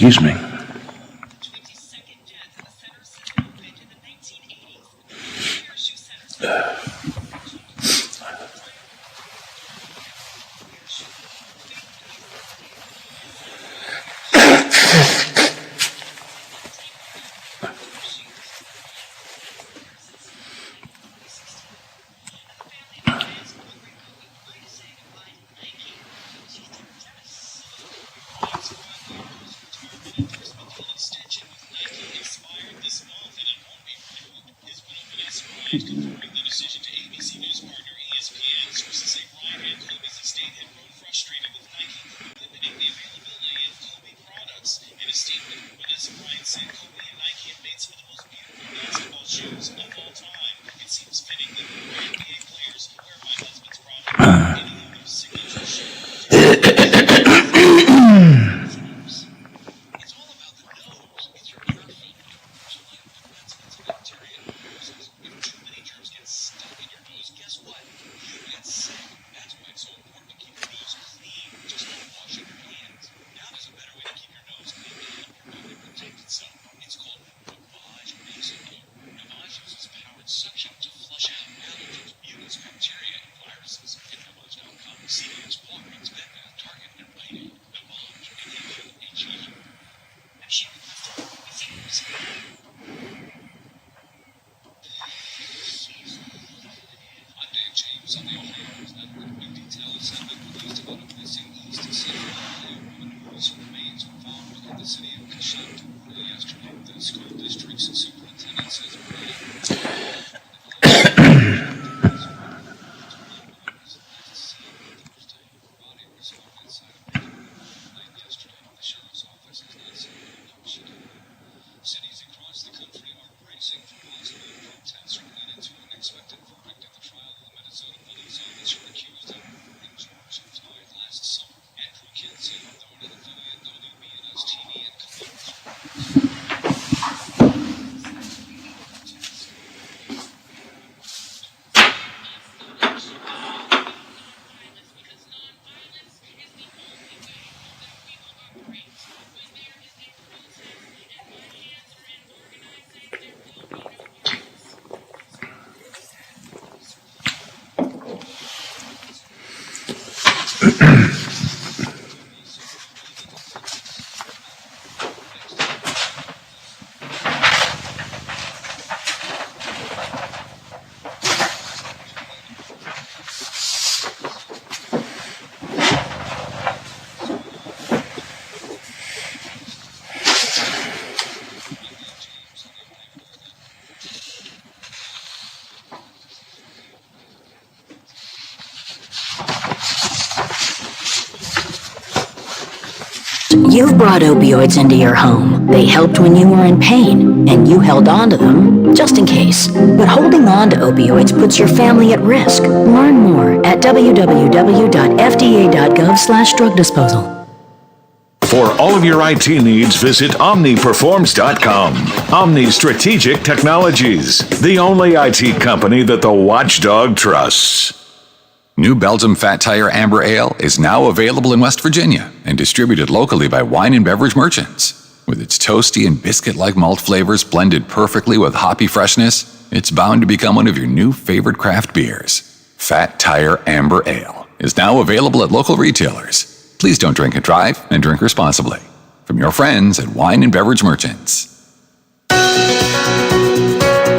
Excuse me. You've brought opioids into your home. They helped when you were in pain, and you held on to them just in case. But holding on to opioids puts your family at risk. Learn more at www.fda.gov/drug disposal. For all of your IT needs, visit OmniPerforms.com. Omni Strategic Technologies, the only IT company that the watchdog trusts. New Belgium Fat Tire Amber Ale is now available in West Virginia and distributed locally by wine and beverage merchants. With its toasty and biscuit-like malt flavors blended perfectly with hoppy freshness, it's bound to become one of your new favorite craft beers. Fat Tire Amber Ale is now available at local retailers. Please don't drink and drive, and drink responsibly. From your friends at Wine and Beverage Merchants.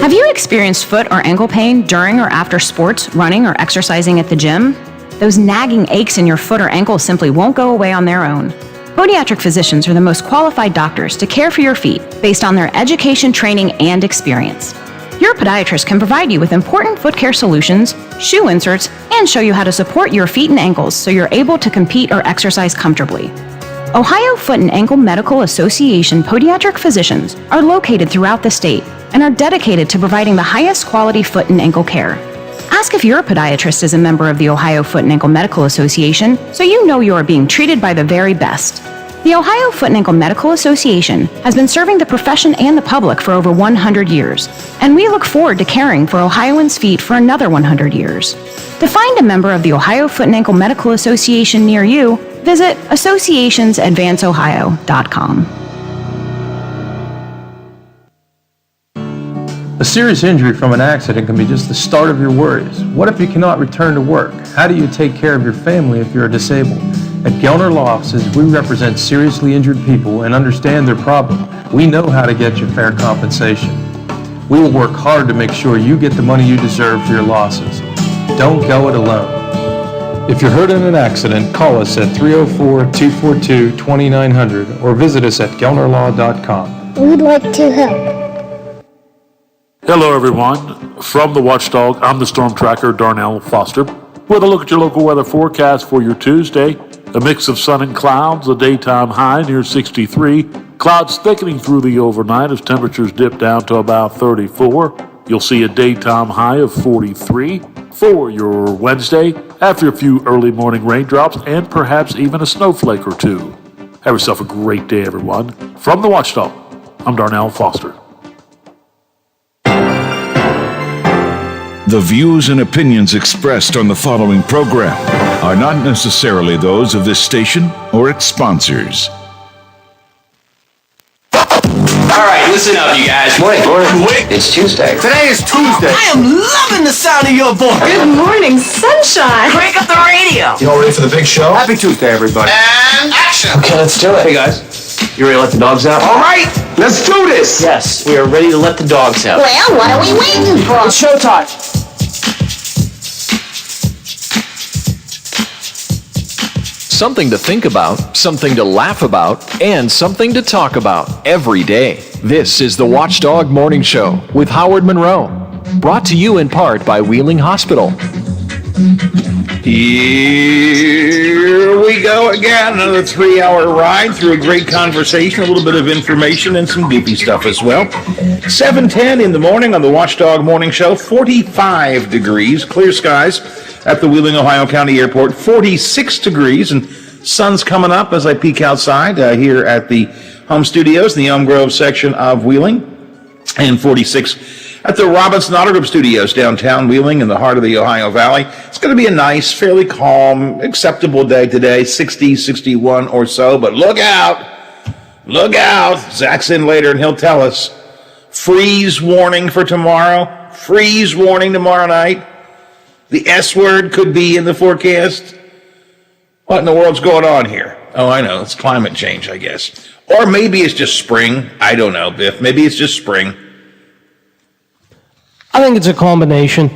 Have you experienced foot or ankle pain during or after sports, running, or exercising at the gym? Those nagging aches in your foot or ankle simply won't go away on their own. Podiatric physicians are the most qualified doctors to care for your feet based on their education, training, and experience. Your podiatrist can provide you with important foot care solutions, shoe inserts, and show you how to support your feet and ankles so you're able to compete or exercise comfortably. Ohio Foot and Ankle Medical Association podiatric physicians are located throughout the state and are dedicated to providing the highest quality foot and ankle care. Ask if your podiatrist is a member of the Ohio Foot and Ankle Medical Association so you know you are being treated by the very best. The Ohio Foot and Ankle Medical Association has been serving the profession and the public for over 100 years, and we look forward to caring for Ohioans' feet for another 100 years. To find a member of the Ohio Foot and Ankle Medical Association near you, visit associationsadvanceohio.com. A serious injury from an accident can be just the start of your worries. What if you cannot return to work? How do you take care of your family if you're disabled? At Gelner Law Offices, we represent seriously injured people and understand their problem. We know how to get you fair compensation. We will work hard to make sure you get the money you deserve for your losses. Don't go it alone. If you're hurt in an accident, call us at 304-242-2900 or visit us at gelnerlaw.com. We'd like to help. Hello, everyone. From the Watchdog, I'm the Storm Tracker, Darnell Foster, with a look at your local weather forecast for your Tuesday. A mix of sun and clouds, a daytime high near 63. Clouds thickening through the overnight as temperatures dip down to about 34. You'll see a daytime high of 43 for your Wednesday, after a few early morning raindrops and perhaps even a snowflake or two. Have yourself a great day, everyone. From the Watchdog, I'm Darnell Foster. The views and opinions expressed on the following program are not necessarily those of this station or its sponsors. All right, listen up, you guys. Morning. It's Tuesday. Today is Tuesday. I am loving the sound of your voice. Good morning, sunshine. Crank up the radio. You all ready for the big show? Happy Tuesday, everybody. And action. Okay, let's do it. Hey, guys. You ready to let the dogs out? All right, let's do this. Yes, we are ready to let the dogs out. Well, what are we waiting for? It's showtime. Something to think about, something to laugh about, and something to talk about every day. This is the Watchdog Morning Show with Howard Monroe. Brought to you in part by Wheeling Hospital. Here we go again, another 3-hour ride through a great conversation, a little bit of information, and some goofy stuff as well. 7:10 in the morning on the Watchdog Morning Show, 45 degrees, clear skies at the Wheeling, Ohio County Airport, 46 degrees, and sun's coming up as I peek outside here at the home studios in the Elm Grove section of Wheeling, and 46 at the Robinson Auto Group Studios downtown Wheeling in the heart of the Ohio Valley. It's going to be a nice, fairly calm, acceptable day today, 60, 61 or so, but look out. Zach's in later and he'll tell us. Freeze warning for tomorrow, freeze warning tomorrow night. The S word could be in the forecast. What in the world's going on here? Oh, I know, it's climate change, I guess. Or maybe it's just spring. I don't know, Biff. Maybe it's just spring. I think it's a combination.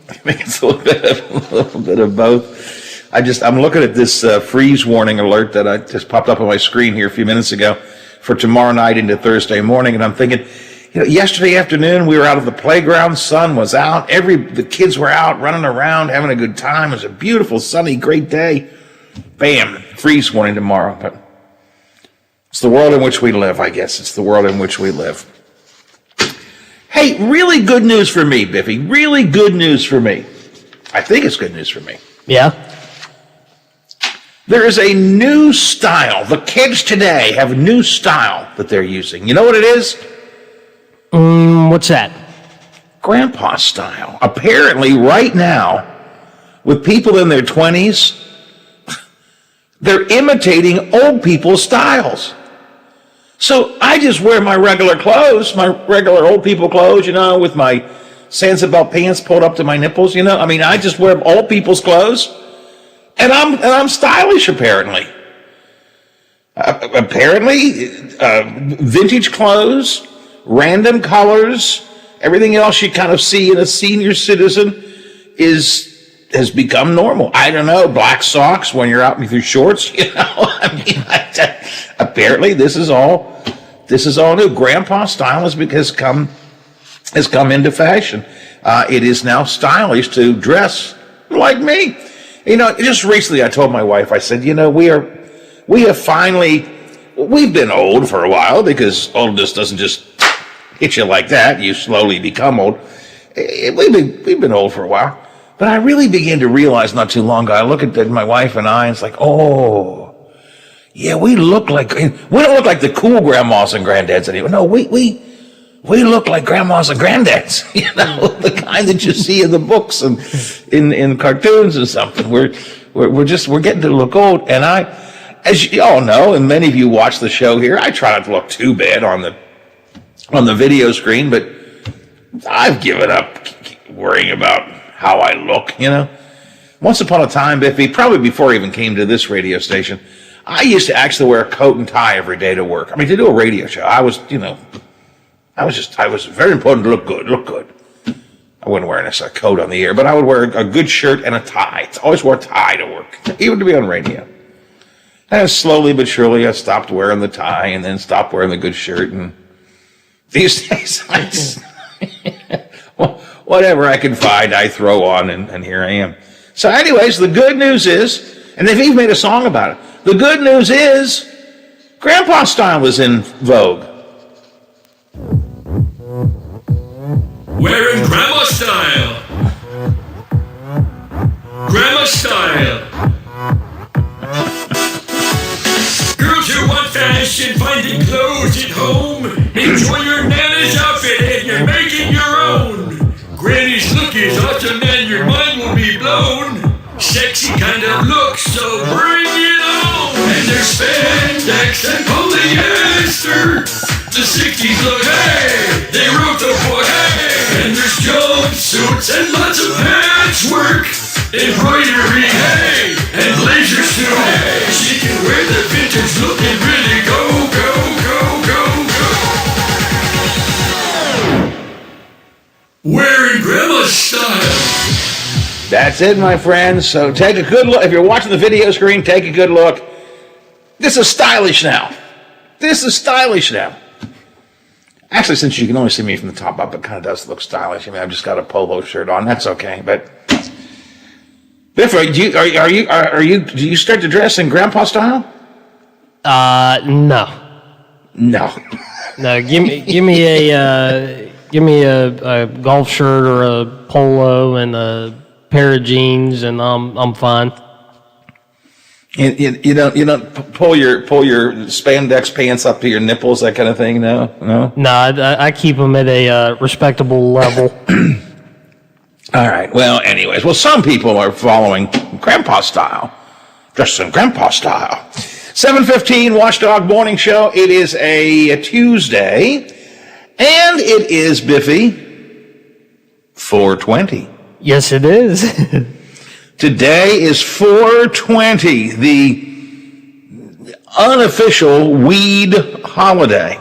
I think it's a little bit of both. I'm looking at this freeze warning alert that I just popped up on my screen here a few minutes ago for tomorrow night into Thursday morning, and I'm thinking, yesterday afternoon we were out of the playground, sun was out, the kids were out running around having a good time. It was a beautiful, sunny, great day. Bam, freeze warning tomorrow. But It's the world in which we live, I guess. It's the world in which we live. Hey, really good news for me, Biffy. Really good news for me. I think it's good news for me. Yeah? There is a new style. The kids today have a new style that they're using. You know what it is? What's that? Grandpa style. Apparently, right now, with people in their 20s, they're imitating old people's styles. So I just wear my regular clothes, my regular old people clothes, with my Sansabelt pants pulled up to my nipples, I mean, I just wear old people's clothes, and I'm stylish, apparently. Vintage clothes, random colors, everything else you kind of see in a senior citizen has become normal. I don't know, black socks when you're out with your shorts, I mean, apparently this is all new. Grandpa style has come into fashion. It is now stylish to dress like me. Just recently I told my wife, I said, we've been old for a while, because oldness doesn't just hit you like that. You slowly become old. We've been old for a while. But I really began to realize not too long ago, I look at my wife and I, and it's like, oh, yeah, we don't look like the cool grandmas and granddads anymore. No, we look like grandmas and granddads, the kind that you see in the books and in cartoons and something. We're getting to look old. And as you all know, and many of you watch the show here, I try not to look too bad on the video screen, but I've given up worrying about how I look, Once upon a time, Biffy, probably before I even came to this radio station, I used to actually wear a coat and tie every day to work. I mean, to do a radio show, I was very important to look good. I wouldn't wear a coat on the air, but I would wear a good shirt and a tie. I always wore a tie to work, even to be on radio. And slowly but surely, I stopped wearing the tie and then stopped wearing the good shirt. And these days, whatever I can find, I throw on, and here I am. So anyways, the good news is, and they've even made a song about it, the good news is, Grandpa style is in vogue. Wearing Grandma style. Grandma style. Girls who want fashion, finding clothes at home. Enjoy your Nana's outfit and you're making your own. Granny's look is awesome and your mind will be blown. Sexy kind of look, so bring it on. And there's spandex and polyester. The 60s look, hey, they wrote the boy, hey. And there's jumpsuits and lots of patchwork. Embroidery, hey, and blazers too, hey. She can wear the vintage look and really go. Wearing Grandma's style. That's it, my friends. So take a good look. If you're watching the video screen, take a good look. This is stylish now. Actually, since you can only see me from the top up, it kind of does look stylish. I mean, I've just got a polo shirt on. That's okay. But Biff, do you start to dress in Grandpa style? No. No. Give me a golf shirt or a polo and a pair of jeans, and I'm fine. You don't pull your spandex pants up to your nipples, that kind of thing. No. No, I keep them at a respectable level. All right. Well, anyways, some people are following Grandpa style, dressed in Grandpa style. 7:15 Watchdog Morning Show. It is a Tuesday, and it is, Biffy, 420. Yes, it is. Today is 420, the unofficial weed holiday.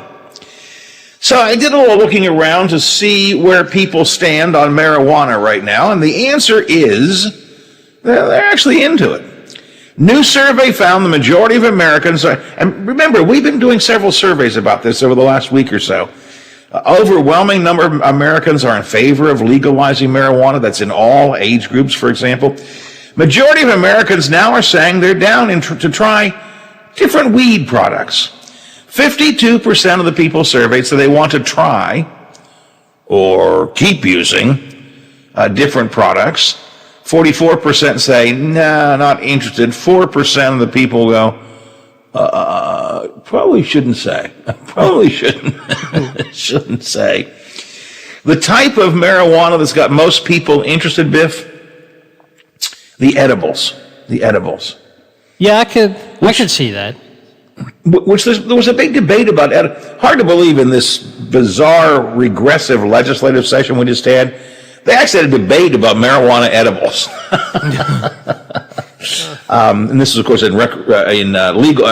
So I did a little looking around to see where people stand on marijuana right now, and the answer is they're actually into it. New survey found the majority of Americans, and remember, we've been doing several surveys about this over the last week or so. Overwhelming number of Americans are in favor of legalizing marijuana. That's in all age groups, for example. Majority of Americans now are saying they're down to try different weed products. 52% of the people surveyed say they want to try or keep using different products. 44% say, nah, not interested. 4% of the people go, probably shouldn't say. Probably shouldn't say. The type of marijuana that's got most people interested, Biff, the edibles. Yeah, I could see that. Which there was a big debate about. Hard to believe in this bizarre, regressive legislative session we just had. They actually had a debate about marijuana edibles. And this is, of course, in legal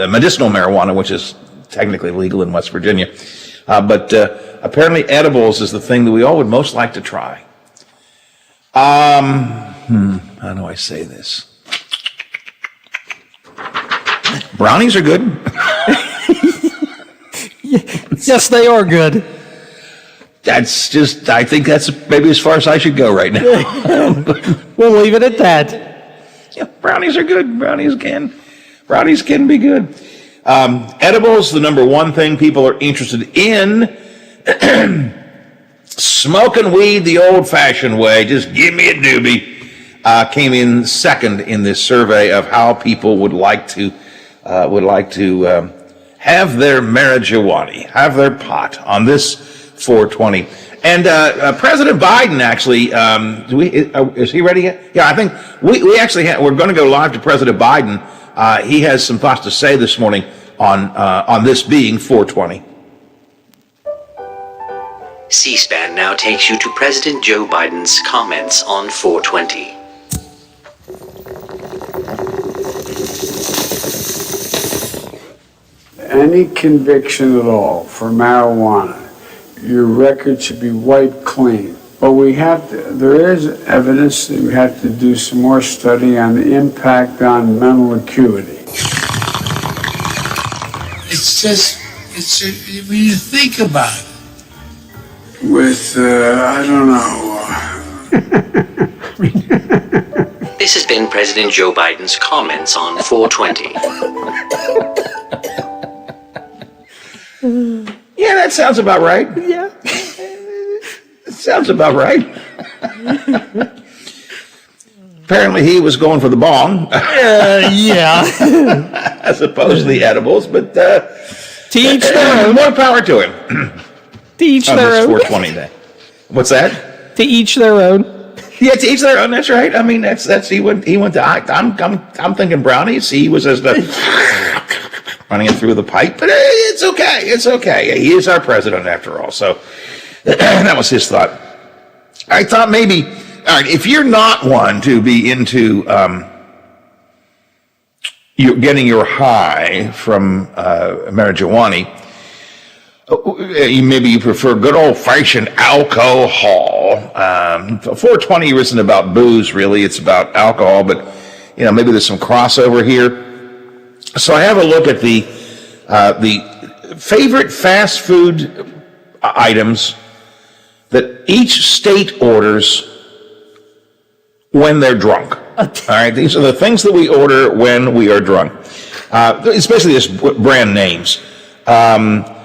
medicinal marijuana, which is technically legal in West Virginia. But apparently edibles is the thing that we all would most like to try. How do I say this? Brownies are good. Yes, they are good. I think that's maybe as far as I should go right now. We'll leave it at that. Yeah, brownies are good. Brownies can be good. Edibles, the number one thing people are interested in. Smoking weed the old-fashioned way, just give me a doobie, came in second in this survey of how people would like to have their marijuana, have their pot on this 420. And President Biden actually, is he ready yet? Yeah, I think we actually we're going to go live to President Biden. He has some thoughts to say this morning on this being 420. C-SPAN now takes you to President Joe Biden's comments on 420. Any conviction at all for marijuana, your record should be wiped clean. But there is evidence that we have to do some more study on the impact on mental acuity. When you think about it. With, I don't know. This has been President Joe Biden's comments on 420. Yeah, that sounds about right. Yeah. It sounds about right. Apparently he was going for the bong. Yeah. As opposed to the edibles, but to each their own. More power to him. To each their own. 420 day. What's that? To each their own. Yeah, to each their own. That's right. I mean, that's he went to. I'm thinking brownies. He was just running it through the pipe, but it's okay. It's okay. He is our president after all. So that was his thought. I thought maybe, all right, if you're not one to be into you're getting your high from marijuana. Maybe you prefer good old-fashioned alcohol. 420 isn't about booze, really. It's about alcohol, but maybe there's some crossover here. So I have a look at the favorite fast food items that each state orders when they're drunk. All right, these are the things that we order when we are drunk. It's basically just brand names.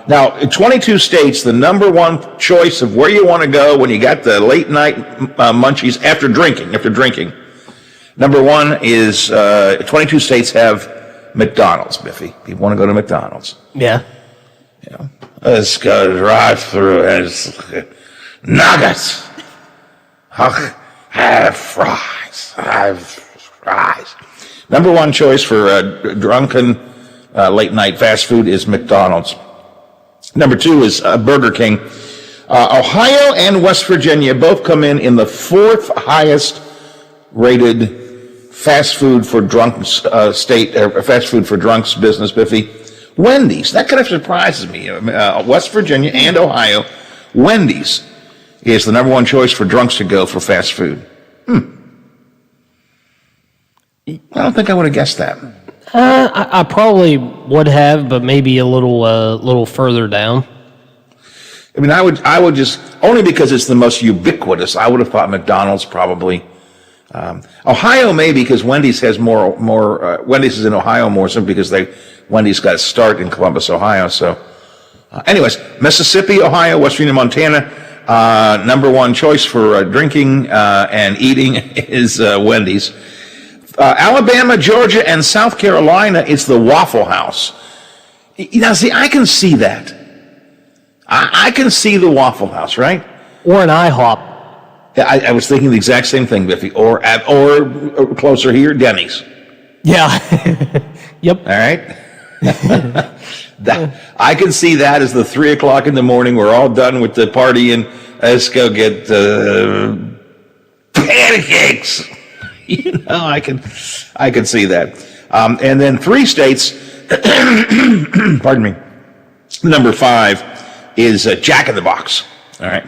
Now, in 22 states, the number one choice of where you want to go when you got the late night munchies after drinking. Number one is 22 states have McDonald's, Biffy. People want to go to McDonald's. Yeah. Let's go drive through and nuggets. Have fries. Number one choice for drunken late night fast food is McDonald's. Number two is Burger King. Ohio and West Virginia both come in the fourth highest rated fast food for drunks fast food for drunks business, Biffy. Wendy's. That kind of surprises me. West Virginia and Ohio, Wendy's is the number one choice for drunks to go for fast food. I don't think I would have guessed that. I probably would have, but maybe a little further down. I mean, I would just, only because it's the most ubiquitous, I would have thought McDonald's probably Ohio maybe because Wendy's has more. Wendy's is in Ohio more simply because Wendy's got a start in Columbus, Ohio. So, anyways, Mississippi, Ohio, West Virginia, Montana. Number one choice for drinking and eating is Wendy's. Alabama, Georgia, and South Carolina, it's the Waffle House. Now, see, I can see that. I can see the Waffle House, right? Or an IHOP. I was thinking the exact same thing, Biffy. Or closer here, Denny's. Yeah. Yep. All right. I can see that as the 3 o'clock in the morning. We're all done with the party, and let's go get pancakes. I can see that. And then 3 states. Pardon me. Number 5 is Jack in the Box. All right.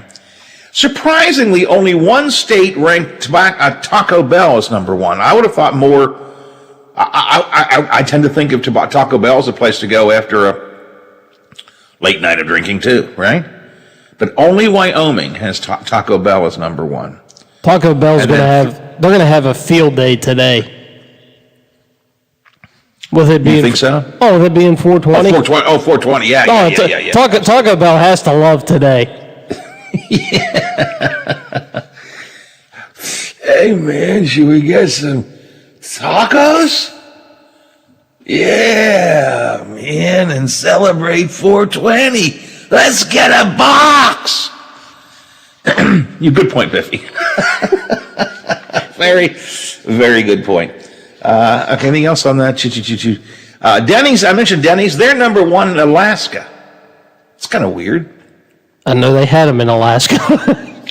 Surprisingly, only 1 state ranked Taco Bell as number 1. I would have thought more. I tend to think of Taco Bell as a place to go after a late night of drinking too, right? But only Wyoming has Taco Bell as number 1. Taco Bell's they're going to have a field day today. With it being, you think so? Oh, with it being 420? 420, yeah. Taco Bell has to love today. Hey, man, should we get some tacos? Yeah, man, and celebrate 420. Let's get a box. Good point, Biffy. Very, very good point. Okay, anything else on that? Denny's, I mentioned Denny's. They're number 1 in Alaska. It's kind of weird. I know they had them in Alaska.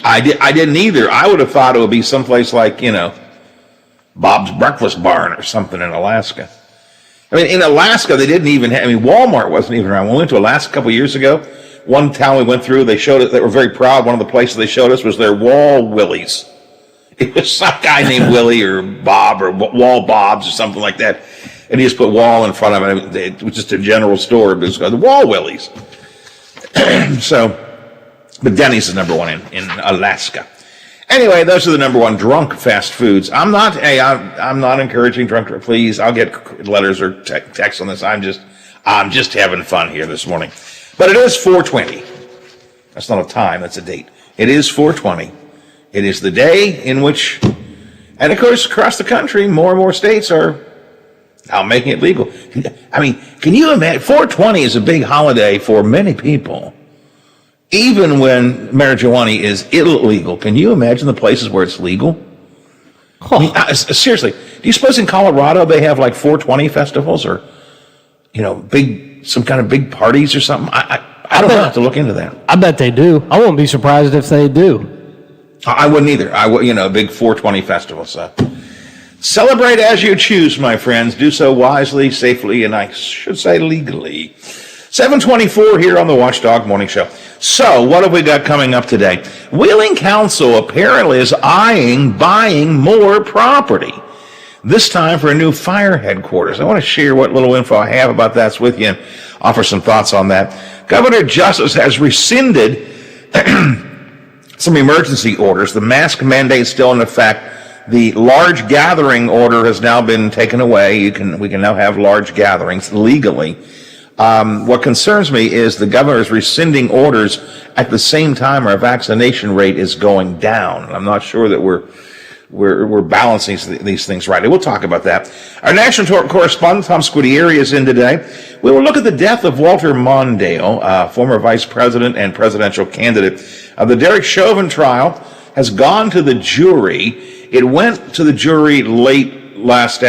I didn't either. I would have thought it would be someplace like, Bob's Breakfast Barn or something in Alaska. I mean, in Alaska, they didn't even have, Walmart wasn't even around. When we went to Alaska a couple of years ago, one town we went through, they showed us, they were very proud. One of the places they showed us was their Wall Willies. It was some guy named Willie or Bob or Wall Bobs or something like that. And he just put Wall in front of it. It was just a general store, but it was called the Wall Willies. But Denny's is number 1 in Alaska. Anyway, those are the number 1 drunk fast foods. I'm not encouraging drunk. Please, I'll get letters or texts on this. I'm just having fun here this morning. But it is 420. That's not a time. That's a date. It is 420. It is the day in which, and of course, across the country, more and more states are now making it legal. I mean, can you imagine? 420 is a big holiday for many people. Even when marijuana is illegal, can you imagine the places where it's legal? I mean, seriously, do you suppose in Colorado they have like 420 festivals or, some kind of big parties or something? I don't know. I have to look into that. I bet they do. I wouldn't be surprised if they do. I wouldn't either. A big 420 festival. So celebrate as you choose, my friends. Do so wisely, safely, and I should say legally. 7:24 here on the Watchdog Morning Show. So, what have we got coming up today? Wheeling Council apparently is eyeing buying more property. This time for a new fire headquarters. I want to share what little info I have about that with you and offer some thoughts on that. Governor Justice has rescinded some emergency orders. The mask mandate is still in effect. The large gathering order has now been taken away. We can now have large gatherings legally. What concerns me is the governor is rescinding orders at the same time our vaccination rate is going down. I'm not sure that we're balancing these things right. We'll talk about that. Our national correspondent, Tom Squidieri, is in today. We will look at the death of Walter Mondale, former vice president and presidential candidate. The Derek Chauvin trial has gone to the jury. It went to the jury early last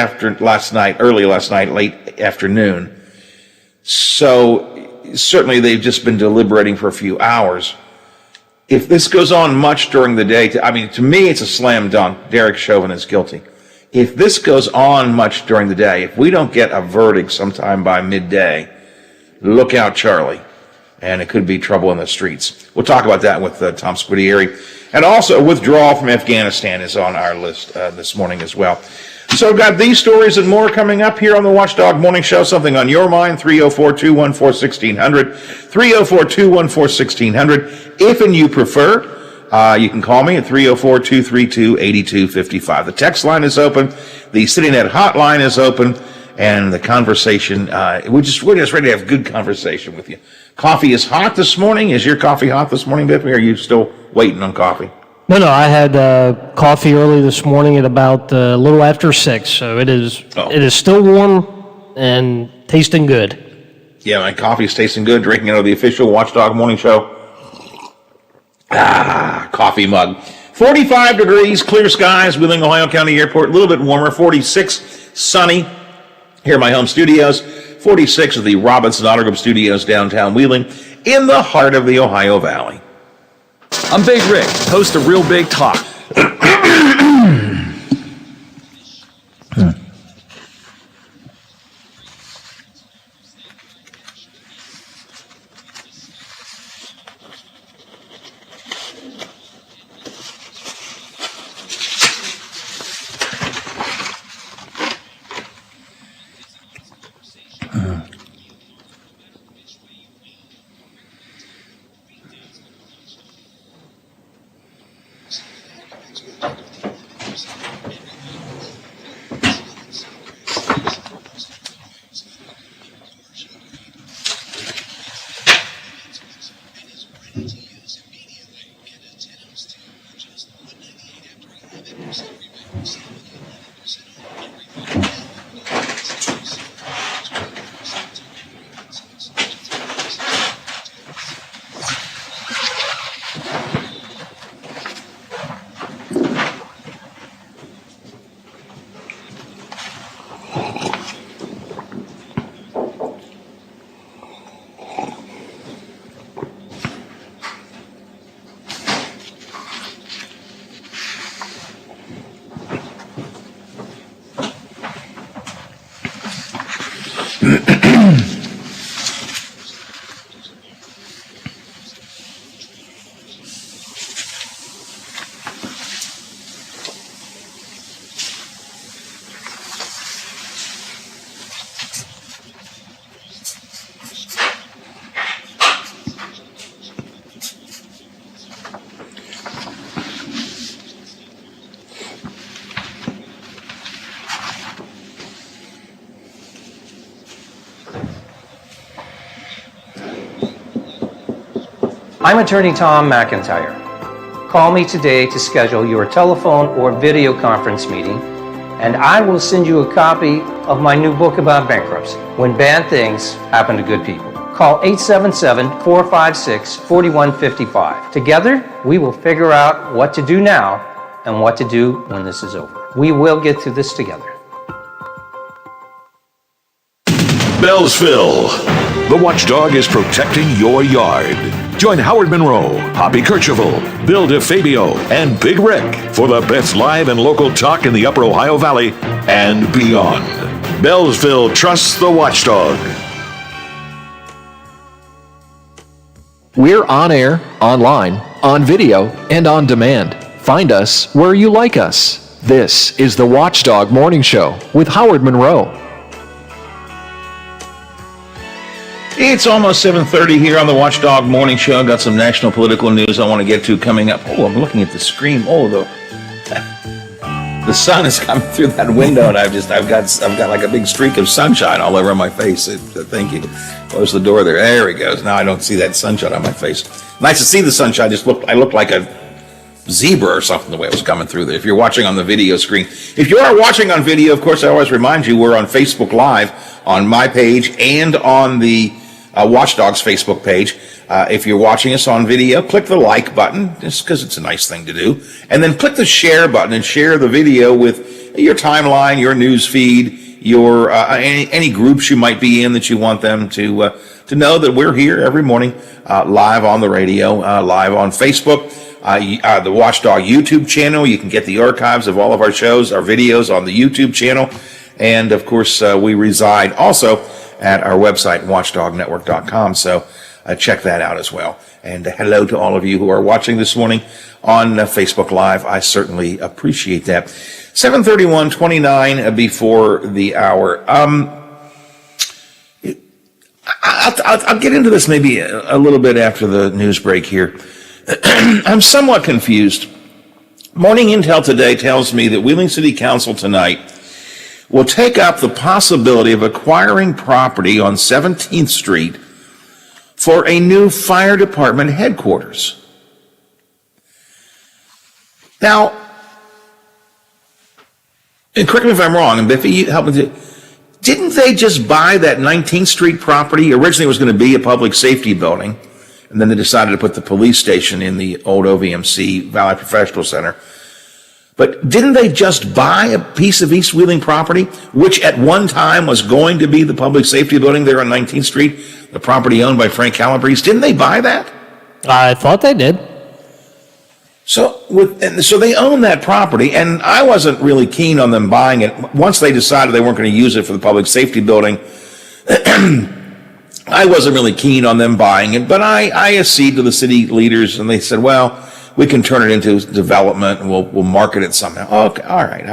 night, late afternoon. So certainly they've just been deliberating for a few hours. If this goes on much during the day, to me it's a slam dunk. Derek Chauvin is guilty. If this goes on much during the day, if we don't get a verdict sometime by midday, look out, Charlie. And it could be trouble in the streets. We'll talk about that with Tom Squidieri. And also, withdrawal from Afghanistan is on our list this morning as well. So we've got these stories and more coming up here on the Watchdog Morning Show. Something on your mind, 304-214-1600, 304-214-1600. If and you prefer, You can call me at 304-232-8255. The text line is open. The CityNet hotline is open. And the conversation, we're just ready to have good conversation with you. Coffee is hot this morning. Is your coffee hot this morning, Biffy, or are you still waiting on coffee? No, I had coffee early this morning at about a little after 6, so it is still warm and tasting good. Yeah, my coffee's tasting good. Drinking out of the official Watchdog Morning Show coffee mug. 45 degrees, clear skies, Wheeling, Ohio County Airport. A little bit warmer, 46, sunny here in my home studios. 46 at the Robinson Auto Group Studios downtown Wheeling in the heart of the Ohio Valley. I'm Big Rick, host of Real Big Talk. I'm attorney Tom McIntyre. Call me today to schedule your telephone or video conference meeting, and I will send you a copy of my new book about bankruptcy, When Bad Things Happen to Good People. Call 877-456-4155. Together, we will figure out what to do now and what to do when this is over. We will get through this together. Bellsville. The Watchdog is protecting your yard. Join Howard Monroe, Hoppy Kercheval, Bill DeFabio, and Big Rick for the best live and local talk in the Upper Ohio Valley and beyond. Bellsville trusts the Watchdog. We're on air, online, on video, and on demand. Find us where you like us. This is the Watchdog Morning Show with Howard Monroe. It's almost 7:30 here on the Watchdog Morning Show. I've got some national political news I want to get to coming up. Oh, I'm looking at the screen. Oh, the sun is coming through that window, and I've got like a big streak of sunshine all over my face. Thank you. Close the door there. There it goes. Now I don't see that sunshine on my face. Nice to see the sunshine. I looked like a zebra or something the way it was coming through there. If you're watching on the video screen, if you are watching on video, of course, I always remind you we're on Facebook Live on my page and on the Watchdog's Facebook page. If you're watching us on video, click the like button, just because it's a nice thing to do. And then click the share button and share the video with your timeline, your news feed, your any groups you might be in that you want them to know that we're here every morning, live on the radio, live on Facebook. The Watchdog YouTube channel. You can get the archives of all of our shows, our videos on the YouTube channel. And, of course, we reside also at our website, watchdognetwork.com. So check that out as well. And hello to all of you who are watching this morning on Facebook Live. I certainly appreciate that. 7:31, 29 before the hour. I'll get into this maybe a little bit after the news break here. I'm somewhat confused. Morning intel today tells me that Wheeling City Council tonight will take up the possibility of acquiring property on 17th Street for a new fire department headquarters. Now, and correct me if I'm wrong, and Biffy, you help me. Didn't they just buy that 19th Street property? Originally it was going to be a public safety building, and then they decided to put the police station in the old OVMC Valley Professional Center. But didn't they just buy a piece of East Wheeling property, which at one time was going to be the public safety building there on 19th Street, the property owned by Frank Calabrese? Didn't they buy that? I thought they did. So they own that property, and I wasn't really keen on them buying it. Once they decided they weren't going to use it for the public safety building, I wasn't really keen on them buying it, but I acceded to the city leaders, and they said, well, we can turn it into development, and we'll market it somehow. Okay, all right.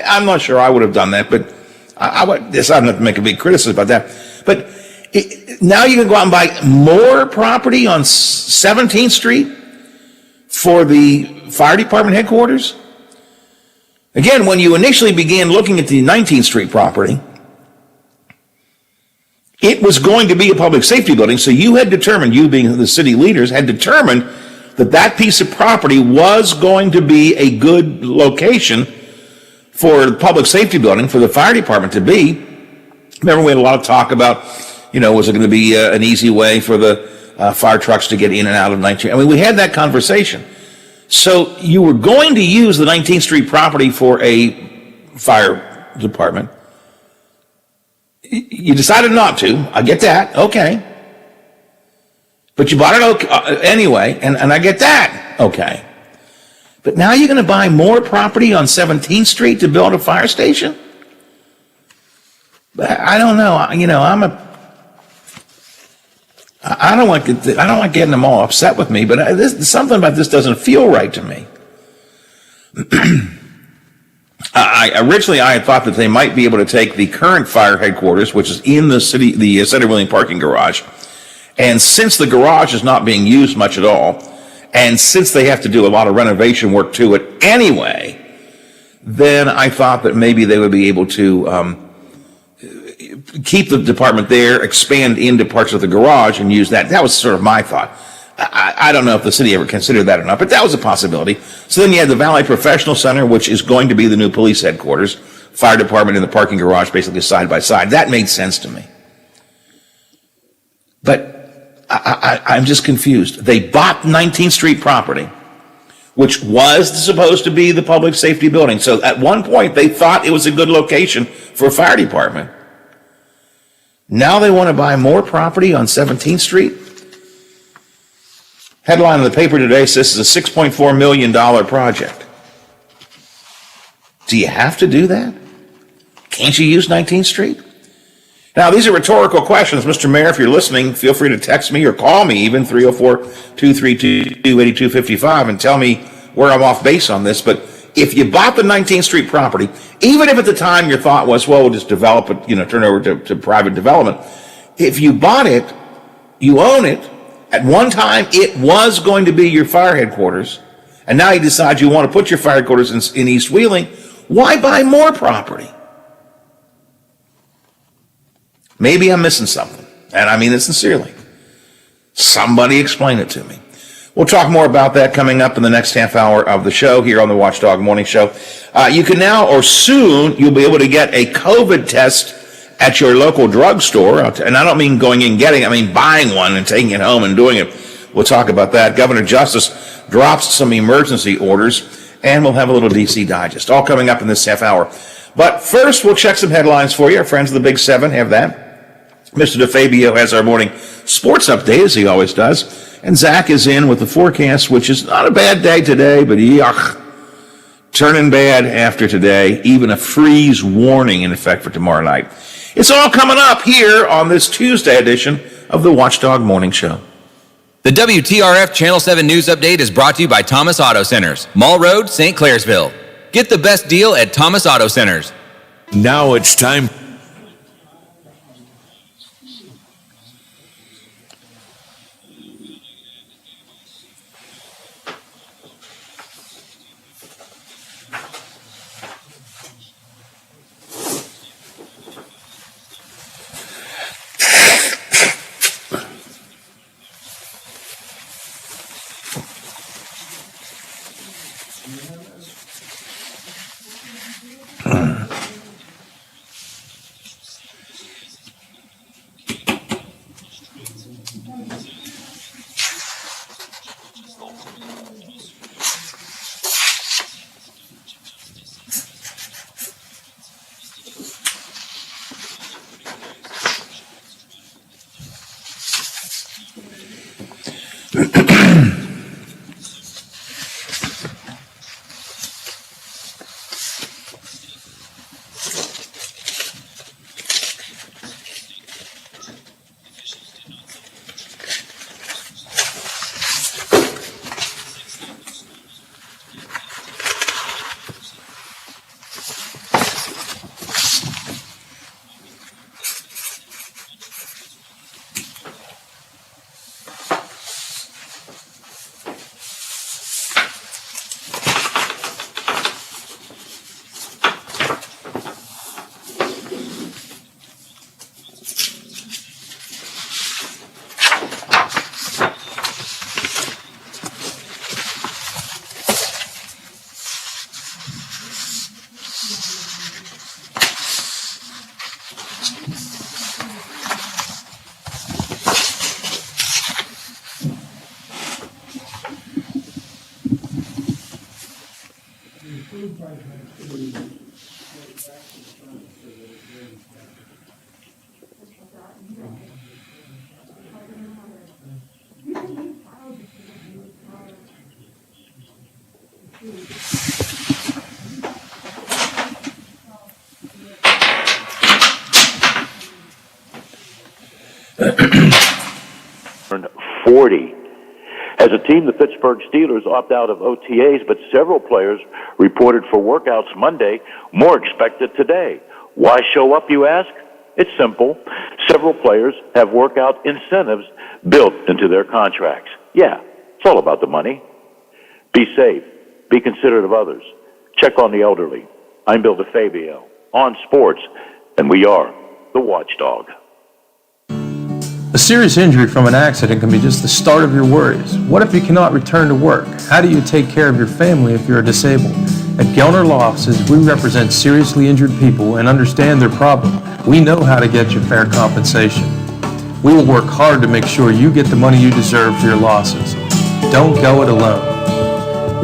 I'm not sure I would have done that, but I decided not to make a big criticism about that. But now you can go out and buy more property on 17th Street for the fire department headquarters? Again, when you initially began looking at the 19th Street property, it was going to be a public safety building, so you had determined, you being the city leaders, had determined that that piece of property was going to be a good location for the public safety building, for the fire department to be. Remember, we had a lot of talk about, was it going to be an easy way for the fire trucks to get in and out of 19th. I mean, we had that conversation. So you were going to use the 19th Street property for a fire department. You decided not to. I get that. Okay. But you bought it anyway, and I get that. Okay. But now you're going to buy more property on 17th Street to build a fire station? I don't know. I don't like getting them all upset with me, but something about this doesn't feel right to me. Originally, I had thought that they might be able to take the current fire headquarters, which is in the Center Wheeling parking garage, and since the garage is not being used much at all, and since they have to do a lot of renovation work to it anyway, then I thought that maybe they would be able to keep the department there, expand into parts of the garage, and use that. That was sort of my thought. I don't know if the city ever considered that or not, but that was a possibility. So then you had the Valley Professional Center, which is going to be the new police headquarters, fire department in the parking garage, basically side by side. That made sense to me. But I'm just confused. They bought 19th Street property, which was supposed to be the public safety building. So at one point, they thought it was a good location for a fire department. Now they want to buy more property on 17th Street? Headline in the paper today says this is a $6.4 million project. Do you have to do that? Can't you use 19th Street? Now, these are rhetorical questions. Mr. Mayor, if you're listening, feel free to text me or call me even, 304-232-8255, and tell me where I'm off base on this. But if you bought the 19th Street property, even if at the time your thought was, well, we'll just develop it, turn it over to private development. If you bought it, you own it. At one time, it was going to be your fire headquarters, and now you decide you want to put your fire headquarters in East Wheeling. Why buy more property? Maybe I'm missing something, and I mean it sincerely. Somebody explain it to me. We'll talk more about that coming up in the next half hour of the show here on the Watchdog Morning Show. You can now, or soon, you'll be able to get a COVID test at your local drugstore. And I don't mean going in and getting it, I mean buying one and taking it home and doing it. We'll talk about that. Governor Justice drops some emergency orders, and we'll have a little DC Digest. All coming up in this half hour. But first, we'll check some headlines for you. Our friends of the Big Seven have that. Mr. DeFabio has our morning sports update, as he always does. And Zach is in with the forecast, which is not a bad day today, but yuck, turning bad after today. Even a freeze warning in effect for tomorrow night. It's all coming up here on this Tuesday edition of the Watchdog Morning Show. The WTRF Channel 7 News Update is brought to you by Thomas Auto Centers, Mall Road, St. Clairsville. Get the best deal at Thomas Auto Centers. Now it's time. As a team, the Pittsburgh Steelers opt out of OTAs, but several players reported for workouts Monday, more expected today. Why show up, you ask? It's simple. Several players have workout incentives built into their contracts. Yeah, it's all about the money. Be safe. Be considerate of others. Check on the elderly. I'm Bill DeFabio on sports, and we are the Watchdog. A serious injury from an accident can be just the start of your worries. What if you cannot return to work? How do you take care of your family if you're disabled? At Gellner Law Offices, we represent seriously injured people and understand their problem. We know how to get you fair compensation. We will work hard to make sure you get the money you deserve for your losses. Don't go it alone.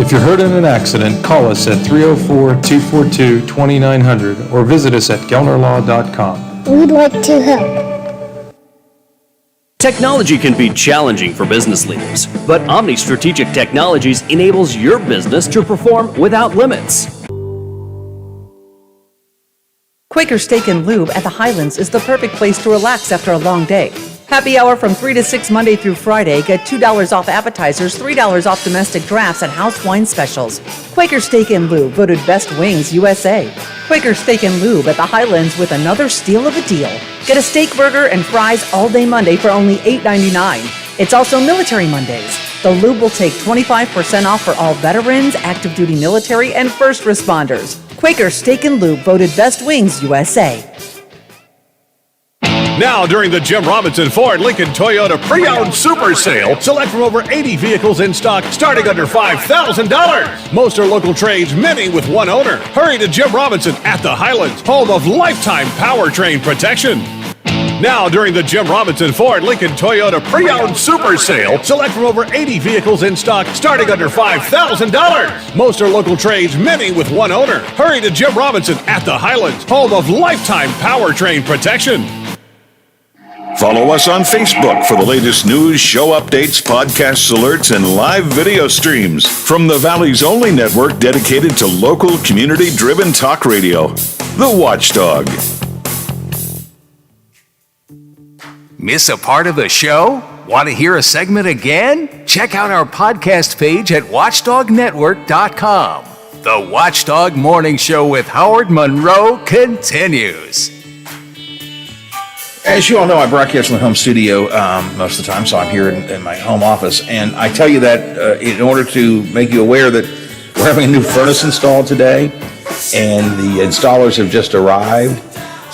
If you're hurt in an accident, call us at 304-242-2900 or visit us at gellnerlaw.com. We'd like to help. Technology can be challenging for business leaders, but Omni Strategic Technologies enables your business to perform without limits. Quaker Steak and Lube at the Highlands is the perfect place to relax after a long day. Happy hour from 3 to 6 Monday through Friday. Get $2 off appetizers, $3 off domestic drafts, and house wine specials. Quaker Steak and Lube, voted Best Wings USA. Quaker Steak and Lube at the Highlands with another steal of a deal. Get a steak burger and fries all day Monday for only $8.99. It's also Military Mondays. The Lube will take 25% off for all veterans, active duty military, and first responders. Quaker Steak and Lube, voted Best Wings USA. Now, during the Jim Robinson Ford Lincoln Toyota Pre-Owned Super Sale, select from over 80 vehicles in stock starting under $5,000. Most are local trades, many with one owner. Hurry to Jim Robinson at the Highlands, home of lifetime powertrain protection. Now, during the Jim Robinson Ford Lincoln Toyota Pre-Owned Super Sale, select from over 80 vehicles in stock starting under $5,000. Most are local trades, many with one owner. Hurry to Jim Robinson at the Highlands, home of lifetime powertrain protection. Follow us on Facebook for the latest news, show updates, podcasts, alerts, and live video streams from the Valley's only network dedicated to local, community-driven talk radio, The Watchdog. Miss a part of the show? Want to hear a segment again? Check out our podcast page at watchdognetwork.com. The Watchdog Morning Show with Howard Monroe continues. As you all know, I broadcast in the home studio most of the time, so I'm here in my home office. And I tell you that in order to make you aware that we're having a new furnace installed today, and the installers have just arrived.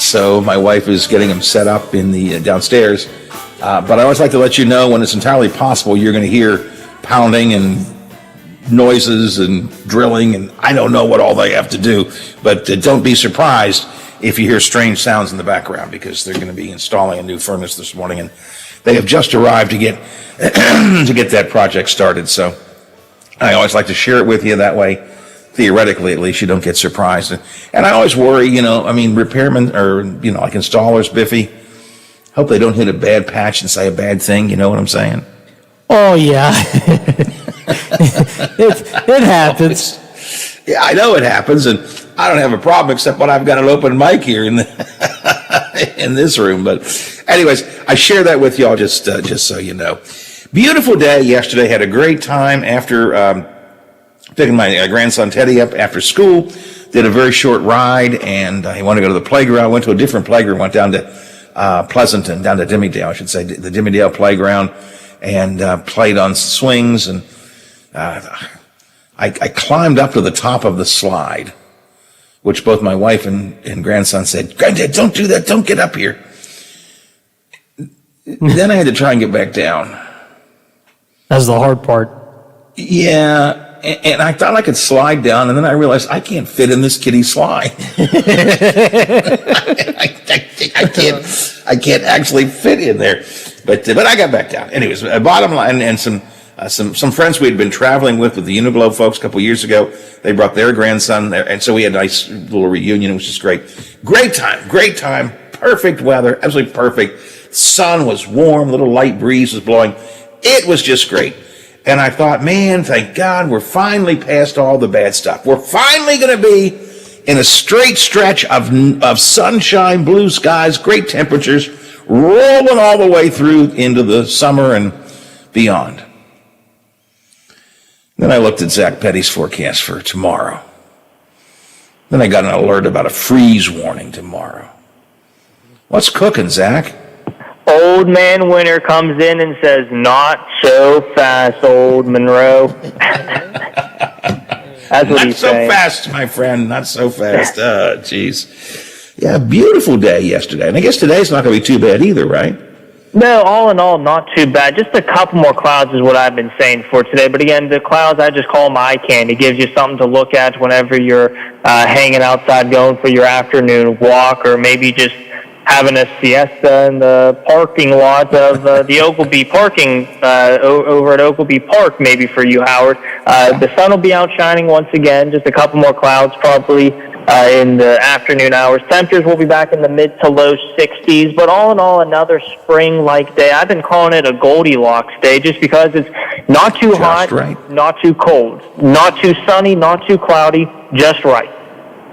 So my wife is getting them set up in the downstairs. But I always like to let you know when it's entirely possible you're going to hear pounding and noises and drilling, and I don't know what all they have to do. But don't be surprised if you hear strange sounds in the background, because they're going to be installing a new furnace this morning, and they have just arrived to get to get that project started. So I always like to share it with you that way. Theoretically, at least, you don't get surprised. And I always worry, repairmen or, like installers, Biffy, hope they don't hit a bad patch and say a bad thing. You know what I'm saying? Oh, yeah. it happens. Yeah, I know it happens, and I don't have a problem except when I've got an open mic here in this room. But anyways, I share that with y'all just so you know. Beautiful day yesterday. Had a great time after picking my grandson Teddy up after school. Did a very short ride, and he wanted to go to the playground. Went to a different playground. Went down to Pleasanton, down to Dimmydale, I should say, the Dimmydale playground, and played on swings. And I climbed up to the top of the slide, which both my wife and grandson said, "Granddad, don't do that. Don't get up here." Then I had to try and get back down. That's the hard part. Yeah. And I thought I could slide down, and then I realized I can't fit in this kiddie slide. I can't actually fit in there. But I got back down. Anyways, bottom line, and some friends we had been traveling with the Uniglobe folks a couple years ago, they brought their grandson there, and so we had a nice little reunion. It was just great. Great time. Perfect weather, absolutely perfect. Sun was warm, little light breeze was blowing. It was just great. And I thought, man, thank God we're finally past all the bad stuff. We're finally going to be in a straight stretch of sunshine, blue skies, great temperatures, rolling all the way through into the summer and beyond. Then I looked at Zach Petty's forecast for tomorrow. Then I got an alert about a freeze warning tomorrow. What's cooking, Zach? Old man Winter comes in and says, "Not so fast, old Monroe." That's what he's saying. Not so fast, my friend. Not so fast. Oh, jeez. Yeah, beautiful day yesterday. And I guess today's not going to be too bad either, right? No, all in all, not too bad. Just a couple more clouds is what I've been saying for today. But again, the clouds, I just call them eye candy. It gives you something to look at whenever you're hanging outside, going for your afternoon walk, or maybe just having a siesta in the parking lot of the Oglebay parking over at Oglebay Park, maybe for you, Howard. The sun will be out shining once again, just a couple more clouds probably in the afternoon hours. Temperatures will be back in the mid to low 60s, but all in all, another spring-like day. I've been calling it a Goldilocks day just because it's not too hot, not too cold, not too sunny, not too cloudy, just right.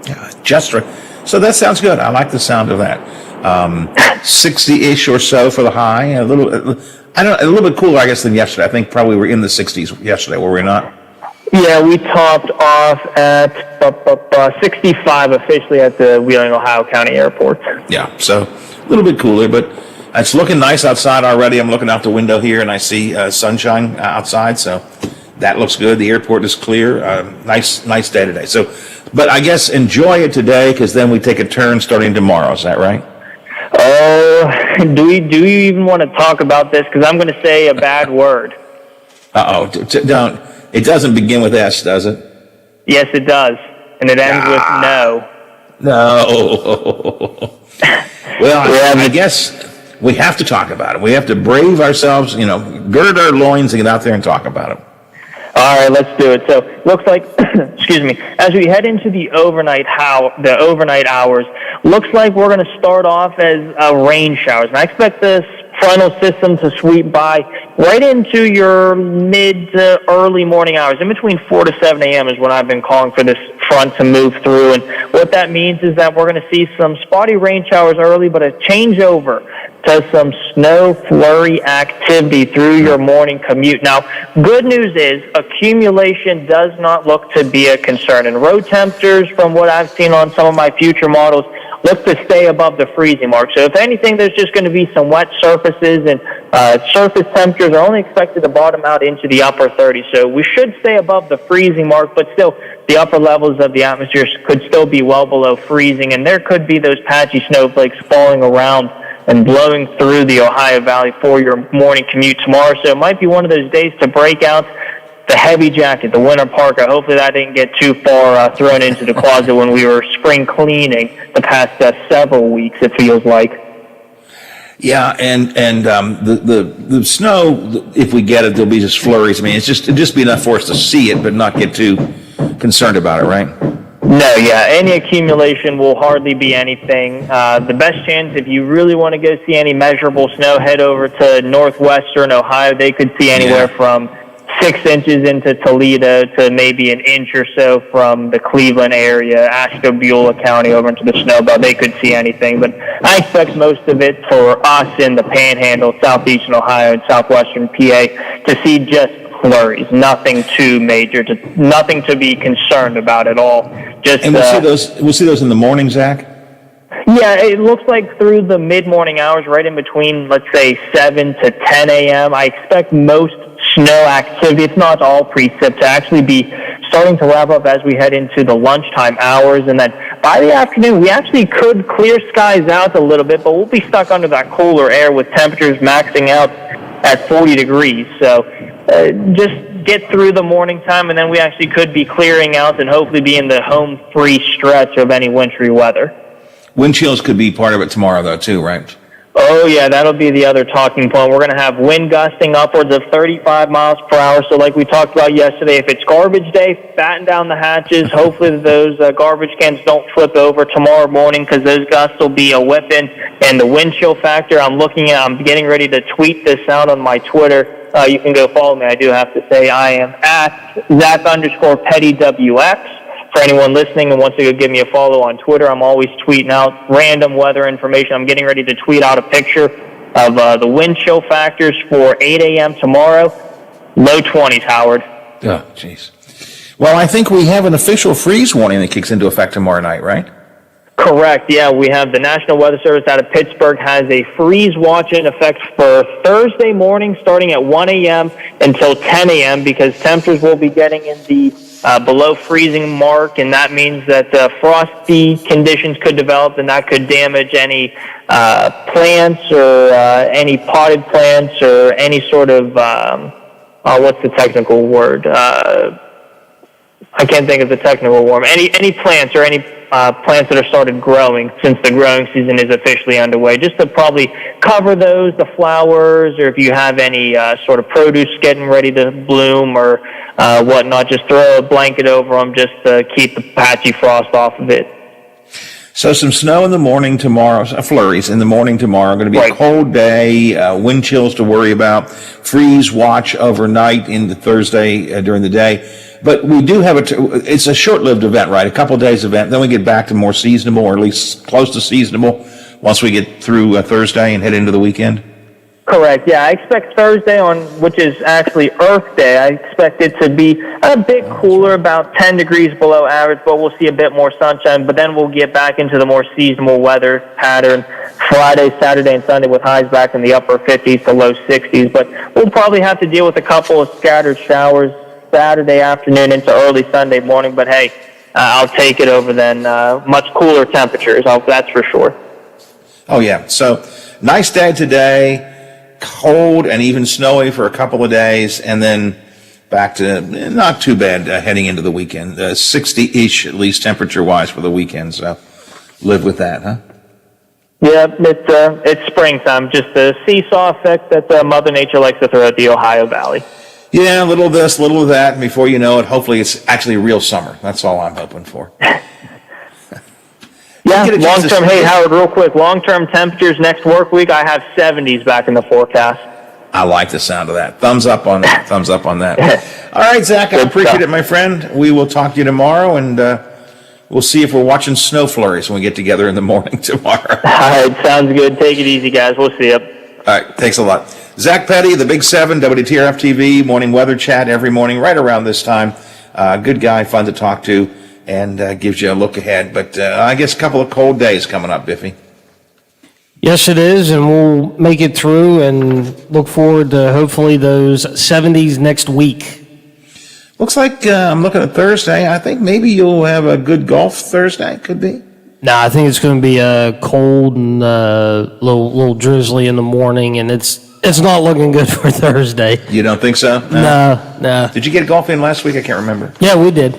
Yeah, just right. So that sounds good. I like the sound of that. 60-ish or so for the high. A little bit cooler, I guess, than yesterday. I think probably we're in the 60s yesterday, were we not? Yeah, we topped off at 65 officially at the Wheeling, Ohio County Airport. Yeah, so a little bit cooler, but it's looking nice outside already. I'm looking out the window here, and I see sunshine outside, so that looks good. The airport is clear. Nice day today. So, but I guess enjoy it today, because then we take a turn starting tomorrow. Is that right? Do you even want to talk about this? Because I'm going to say a bad word. Don't. It doesn't begin with S, does it? Yes, it does. And it ends with no. No. Well, I guess we have to talk about it. We have to brave ourselves, gird our loins and get out there and talk about it. All right, let's do it. So, looks like, excuse me, as we head into the overnight hours, looks like we're going to start off as rain showers. And I expect this frontal system to sweep by right into your mid to early morning hours. In between 4 to 7 a.m. is when I've been calling for this front to move through. And what that means is that we're going to see some spotty rain showers early, but a changeover to some snow flurry activity through your morning commute. Now, good news is accumulation does not look to be a concern. And road temperatures, from what I've seen on some of my future models, look to stay above the freezing mark. So if anything, there's just going to be some wet surfaces, and surface temperatures are only expected to bottom out into the upper 30s. So we should stay above the freezing mark, but still the upper levels of the atmosphere could still be well below freezing, and there could be those patchy snowflakes falling around and blowing through the Ohio Valley for your morning commute tomorrow. So it might be one of those days to break out the heavy jacket, the winter parka. Hopefully that didn't get too far thrown into the closet when we were spring cleaning the past several weeks, it feels like. Yeah, and the snow, if we get it, there'll be just flurries. I mean, it'll just be enough for us to see it, but not get too concerned about it, right? No, yeah, any accumulation will hardly be anything. The best chance, if you really want to go see any measurable snow, head over to northwestern Ohio. They could see anywhere from 6 inches into Toledo to maybe an inch or so from the Cleveland area, Ashtabula County over into the snow belt. They could see anything, but I expect most of it for us in the Panhandle, southeastern Ohio and southwestern PA to see just flurries, nothing too major, nothing to be concerned about at all. Just and we'll see those in the morning, Zach. Yeah, it looks like through the mid-morning hours, right in between, let's say 7 to 10 a.m. I expect most snow activity, if not all precip, to actually be starting to wrap up as we head into the lunchtime hours. And then by the afternoon, we actually could clear skies out a little bit, but we'll be stuck under that cooler air with temperatures maxing out at 40 degrees. So just get through the morning time, and then we actually could be clearing out and hopefully be in the home free stretch of any wintry weather. Wind chills could be part of it tomorrow, though, too, right? Oh, yeah, that'll be the other talking point. We're going to have wind gusting upwards of 35 miles per hour. So like we talked about yesterday, if it's garbage day, batten down the hatches. Hopefully those garbage cans don't flip over tomorrow morning, because those gusts will be a whipping. And the wind chill factor, I'm getting ready to tweet this out on my Twitter. You can go follow me. I do have to say I am at Zach_PettyWX. For anyone listening and wants to go give me a follow on Twitter, I'm always tweeting out random weather information. I'm getting ready to tweet out a picture of the wind chill factors for 8 a.m. tomorrow. Low 20s, Howard. Oh, jeez. Well, I think we have an official freeze warning that kicks into effect tomorrow night, right? Correct, yeah. We have the National Weather Service out of Pittsburgh has a freeze watch in effect for Thursday morning starting at 1 a.m. until 10 a.m. because temperatures will be getting in the below freezing mark, and that means that frosty conditions could develop, and that could damage any plants or any potted plants or any sort of, what's the technical word? I can't think of the technical word. Any plants or any plants that have started growing since the growing season is officially underway, just to probably cover those, the flowers, or if you have any sort of produce getting ready to bloom or whatnot, just throw a blanket over them just to keep the patchy frost off of it. So some snow in the morning tomorrow, flurries in the morning tomorrow. Going to be a cold day, wind chills to worry about, freeze watch overnight into Thursday during the day. But we do have it's a short-lived event, right? A couple of days event. Then we get back to more seasonable, or at least close to seasonable, once we get through Thursday and head into the weekend. Correct. Yeah, I expect Thursday, which is actually Earth Day, I expect it to be a bit cooler, about 10 degrees below average, but we'll see a bit more sunshine. But then we'll get back into the more seasonal weather pattern Friday, Saturday, and Sunday with highs back in the upper 50s to low 60s. But we'll probably have to deal with a couple of scattered showers Saturday afternoon into early Sunday morning. But hey, I'll take it over then much cooler temperatures. That's for sure. Oh, yeah. So nice day today. Cold and even snowy for a couple of days, and then back to not too bad heading into the weekend. 60-ish, at least temperature-wise, for the weekend. So live with that, huh? Yeah, it's springtime. Just the seesaw effect that Mother Nature likes to throw at the Ohio Valley. Yeah, a little of this, a little of that, and before you know it, hopefully it's actually real summer. That's all I'm hoping for. Yeah, long-term, hey, Howard, real quick, long-term temperatures next work week, I have 70s back in the forecast. I like the sound of that. Thumbs up on that. Thumbs up on that. All right, Zach, I appreciate it, my friend. We will talk to you tomorrow, and we'll see if we're watching snow flurries when we get together in the morning tomorrow. All right, sounds good. Take it easy, guys. We'll see you. All right, thanks a lot. Zach Petty, the Big 7, WTRF TV, morning weather chat every morning right around this time. Good guy, fun to talk to, and gives you a look ahead. But I guess a couple of cold days coming up, Biffy. Yes, it is, and we'll make it through and look forward to hopefully those 70s next week. Looks like I'm looking at Thursday. I think maybe you'll have a good golf Thursday, could be. No, I think it's going to be cold and a little drizzly in the morning, and it's it's not looking good for Thursday. You don't think so? No. Did you get golf in last week? I can't remember. Yeah, we did.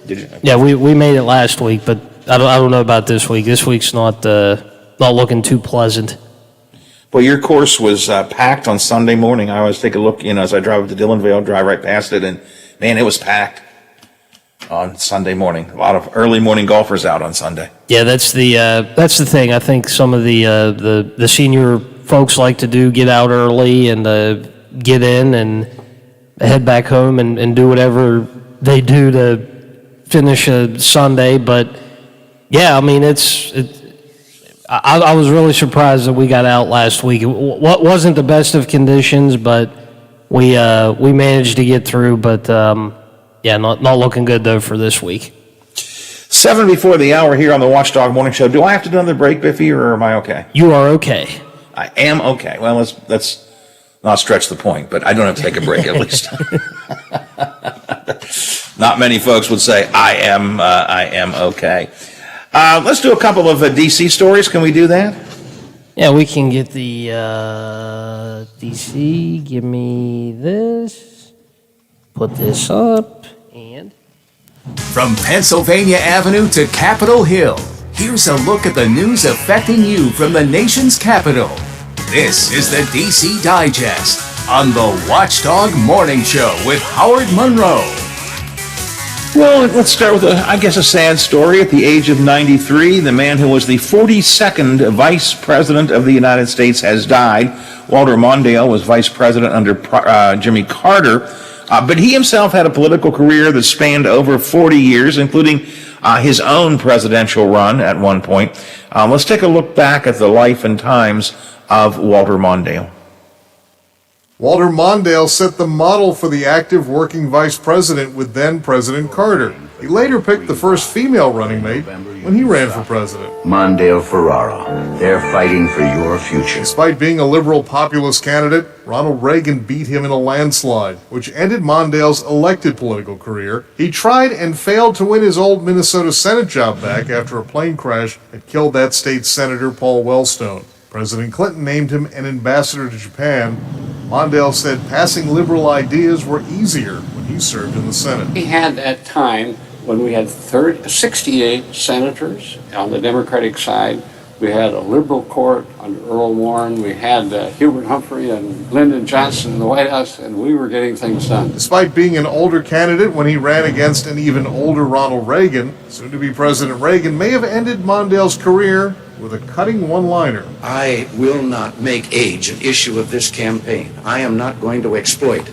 Did you? Yeah, we made it last week, but I don't know about this week. This week's not looking too pleasant. Well, your course was packed on Sunday morning. I always take a look, as I drive up to Dillonvale, drive right past it, and man, it was packed on Sunday morning. A lot of early morning golfers out on Sunday. Yeah, that's the thing. I think some of the senior folks like to get out early and get in and head back home and do whatever they do to finish a Sunday. But yeah, I mean, I was really surprised that we got out last week. It wasn't the best of conditions, but we managed to get through. But yeah, not looking good though for this week. 7 before the hour here on the Watchdog Morning Show. Do I have to do another break, Biffy, or am I okay? You are okay. I am okay. Well, let's not stretch the point, but I don't have to take a break at least. Not many folks would say I am okay. Let's do a couple of DC stories. Can we do that? Yeah, we can get the DC. Give me this. Put this up and. From Pennsylvania Avenue to Capitol Hill, here's a look at the news affecting you from the nation's capital. This is the DC Digest on the Watchdog Morning Show with Howard Monroe. Well, let's start with, a sad story. At the age of 93, the man who was the 42nd Vice President of the United States has died. Walter Mondale was Vice President under Jimmy Carter. But he himself had a political career that spanned over 40 years, including his own presidential run at one point. Let's take a look back at the life and times of Walter Mondale. Walter Mondale set the model for the active working vice president with then-President Carter. He later picked the first female running mate when he ran for president. Mondale Ferrara, they're fighting for your future. Despite being a liberal populist candidate, Ronald Reagan beat him in a landslide, which ended Mondale's elected political career. He tried and failed to win his old Minnesota Senate job back after a plane crash had killed that state's Senator Paul Wellstone. President Clinton named him an ambassador to Japan. Mondale said passing liberal ideas were easier when he served in the Senate. We had that time when we had 68 senators on the Democratic side. We had a liberal court under Earl Warren. We had Hubert Humphrey and Lyndon Johnson in the White House, and we were getting things done. Despite being an older candidate when he ran against an even older Ronald Reagan, soon-to-be President Reagan may have ended Mondale's career with a cutting one-liner. I will not make age an issue of this campaign. I am not going to exploit,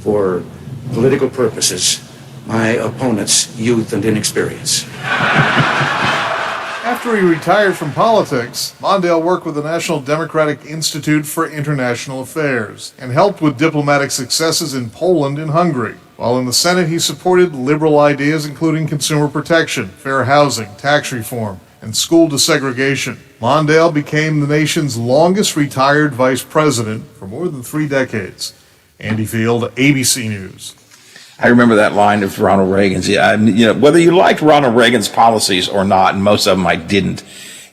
for political purposes, my opponent's youth and inexperience. After he retired from politics, Mondale worked with the National Democratic Institute for International Affairs and helped with diplomatic successes in Poland and Hungary. While in the Senate, he supported liberal ideas including consumer protection, fair housing, tax reform, and school desegregation. Mondale became the nation's longest retired vice president for more than 3 decades. Andy Field, ABC News. I remember that line of Ronald Reagan's. Whether you liked Ronald Reagan's policies or not, and most of them I didn't,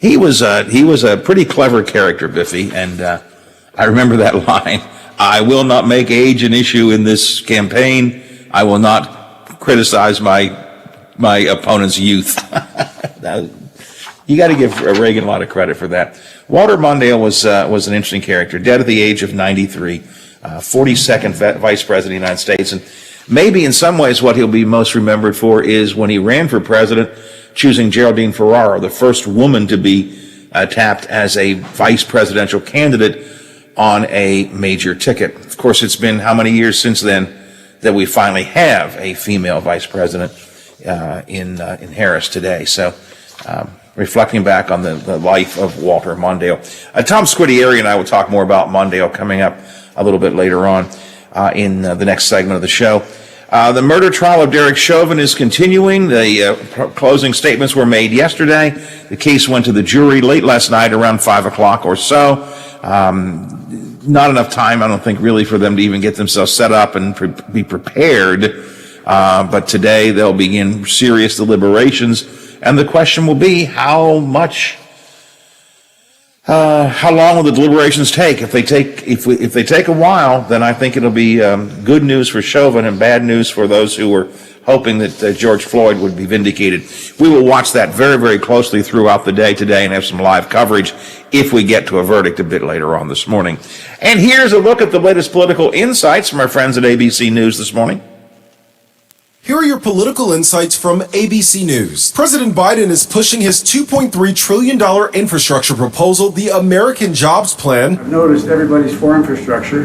he was a pretty clever character, Biffy, and I remember that line. I will not make age an issue in this campaign. I will not criticize my opponent's youth. You got to give Reagan a lot of credit for that. Walter Mondale was an interesting character, dead at the age of 93, 42nd Vice President of the United States, and maybe in some ways what he'll be most remembered for is when he ran for president, choosing Geraldine Ferraro, the first woman to be tapped as a vice presidential candidate on a major ticket. Of course, it's been how many years since then that we finally have a female vice president in Harris today. So reflecting back on the life of Walter Mondale. Tom Squitieri and I will talk more about Mondale coming up a little bit later on in the next segment of the show. The murder trial of Derek Chauvin is continuing. The closing statements were made yesterday. The case went to the jury late last night around 5 o'clock or so. Not enough time, I don't think, really, for them to even get themselves set up and be prepared. But today they'll begin serious deliberations. And the question will be, how much How long will the deliberations take? If they take a while, then I think it'll be good news for Chauvin and bad news for those who were hoping that George Floyd would be vindicated. We will watch that very, very closely throughout the day today and have some live coverage if we get to a verdict a bit later on this morning. And here's a look at the latest political insights from our friends at ABC News this morning. Here are your political insights from ABC News. President Biden is pushing his $2.3 trillion infrastructure proposal, the American Jobs Plan. I've noticed everybody's for infrastructure.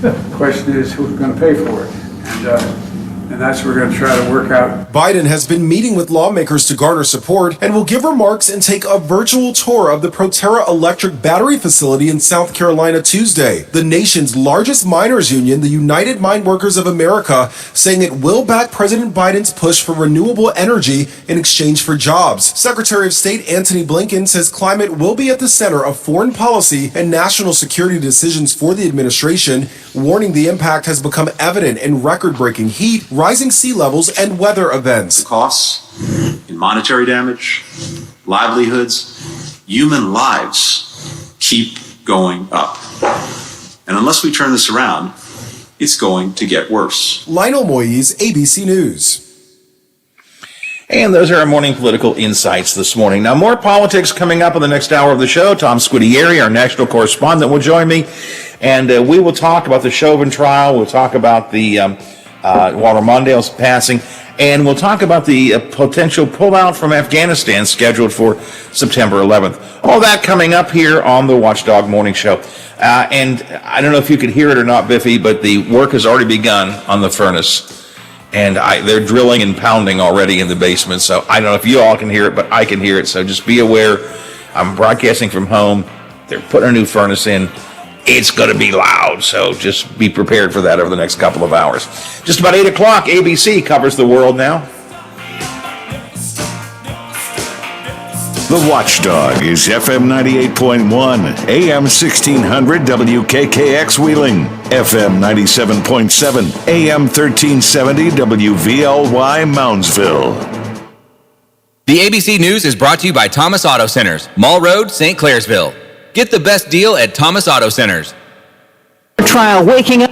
The question is who's going to pay for it. And that's what we're going to try to work out. Biden has been meeting with lawmakers to garner support and will give remarks and take a virtual tour of the Proterra Electric Battery Facility in South Carolina Tuesday. The nation's largest miners union, the United Mine Workers of America, saying it will back President Biden's push for renewable energy in exchange for jobs. Secretary of State Antony Blinken says climate will be at the center of foreign policy and national security decisions for the administration, warning the impact has become evident in record-breaking heat, rising sea levels, and weather events. Costs in monetary damage, livelihoods, human lives keep going up. And unless we turn this around, it's going to get worse. Lionel Moyes, ABC News. And those are our morning political insights this morning. Now, more politics coming up in the next hour of the show. Tom Squitieri, our national correspondent, will join me, and we will talk about the Chauvin trial. We'll talk about the Walter Mondale's passing, and we'll talk about the potential pullout from Afghanistan scheduled for September 11th. All that coming up here on the Watchdog Morning Show. And I don't know if you could hear it or not, Biffy, but the work has already begun on the furnace. And they're drilling and pounding already in the basement. So I don't know if you all can hear it, but I can hear it. So just be aware. I'm broadcasting from home. They're putting a new furnace in. It's going to be loud. So just be prepared for that over the next couple of hours. Just about 8 o'clock, ABC covers the world now. The Watchdog is FM 98.1, AM 1600 WKKX Wheeling, FM 97.7, AM 1370 WVLY Moundsville. The ABC News is brought to you by Thomas Auto Centers, Mall Road, St. Clairsville. Get the best deal at Thomas Auto Centers. Trial waking up.